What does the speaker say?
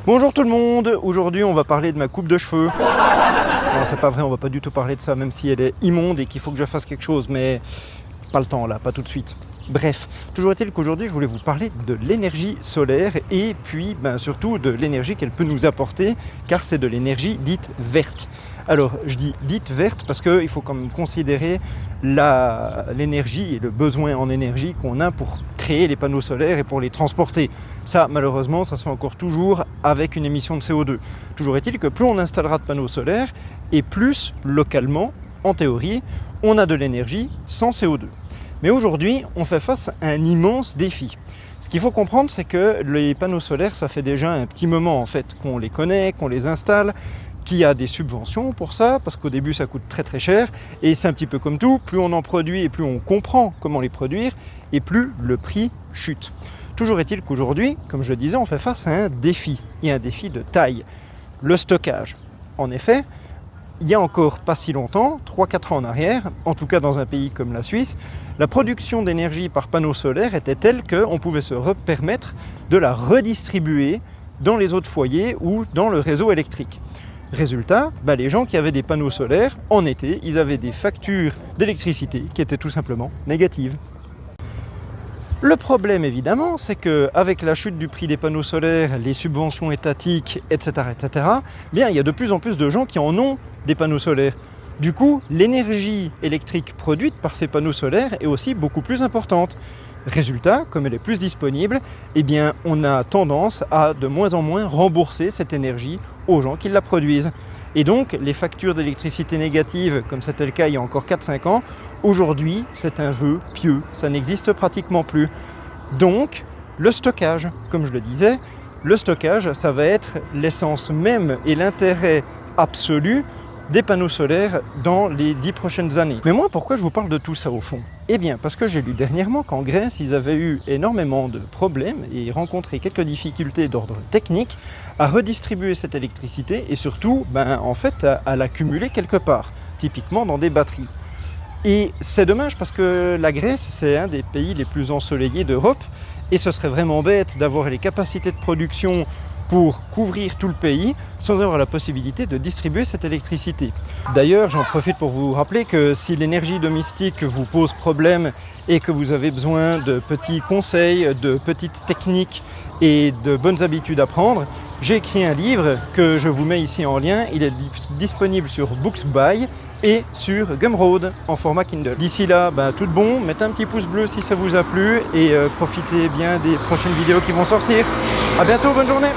Bonjour tout le monde, aujourd'hui on va parler de ma coupe de cheveux. Non, c'est pas vrai, on va pas du tout parler de ça, même si elle est immonde et qu'il faut que je fasse quelque chose, mais pas le temps là, pas tout de suite. Bref, toujours est-il qu'aujourd'hui je voulais vous parler de l'énergie solaire et puis surtout de l'énergie qu'elle peut nous apporter, car c'est de l'énergie dite verte. Alors je dis dite verte parce qu'il faut quand même considérer l'énergie et le besoin en énergie qu'on a pour créer les panneaux solaires et pour les transporter. Ça malheureusement ça se fait encore toujours avec une émission de CO2. Toujours est-il que plus on installera de panneaux solaires et plus localement, en théorie, on a de l'énergie sans CO2. Mais aujourd'hui, on fait face à un immense défi. Ce qu'il faut comprendre, c'est que les panneaux solaires, ça fait déjà un petit moment en fait qu'on les connaît, qu'on les installe, qu'il y a des subventions pour ça, parce qu'au début ça coûte très très cher, et c'est un petit peu comme tout, plus on en produit et plus on comprend comment les produire, et plus le prix chute. Toujours est-il qu'aujourd'hui, comme je le disais, on fait face à un défi, et un défi de taille, le stockage. En effet, il y a encore pas si longtemps, 3-4 ans en arrière, en tout cas dans un pays comme la Suisse, la production d'énergie par panneau solaire était telle qu'on pouvait se permettre de la redistribuer dans les autres foyers ou dans le réseau électrique. Résultat, les gens qui avaient des panneaux solaires, en été, ils avaient des factures d'électricité qui étaient tout simplement négatives. Le problème évidemment, c'est qu'avec la chute du prix des panneaux solaires, les subventions étatiques, etc., il y a de plus en plus de gens qui en ont des panneaux solaires. Du coup, l'énergie électrique produite par ces panneaux solaires est aussi beaucoup plus importante. Résultat, comme elle est plus disponible, on a tendance à de moins en moins rembourser cette énergie aux gens qui la produisent. Et donc, les factures d'électricité négatives, comme c'était le cas il y a encore 4-5 ans, aujourd'hui, c'est un vœu pieux, ça n'existe pratiquement plus. Donc, le stockage, comme je le disais, le stockage, ça va être l'essence même et l'intérêt absolu des panneaux solaires dans les 10 prochaines années. Mais moi, pourquoi je vous parle de tout ça au fond ? Eh bien, parce que j'ai lu dernièrement qu'en Grèce, ils avaient eu énormément de problèmes et rencontré quelques difficultés d'ordre technique à redistribuer cette électricité et surtout, à l'accumuler quelque part, typiquement dans des batteries. Et c'est dommage parce que la Grèce, c'est un des pays les plus ensoleillés d'Europe et ce serait vraiment bête d'avoir les capacités de production pour couvrir tout le pays sans avoir la possibilité de distribuer cette électricité. D'ailleurs, j'en profite pour vous rappeler que si l'énergie domestique vous pose problème et que vous avez besoin de petits conseils, de petites techniques et de bonnes habitudes à prendre, j'ai écrit un livre que je vous mets ici en lien. Il est disponible sur Books-by et sur Gumroad en format Kindle. D'ici là, tout bon, mettez un petit pouce bleu si ça vous a plu et profitez bien des prochaines vidéos qui vont sortir. À bientôt, bonne journée!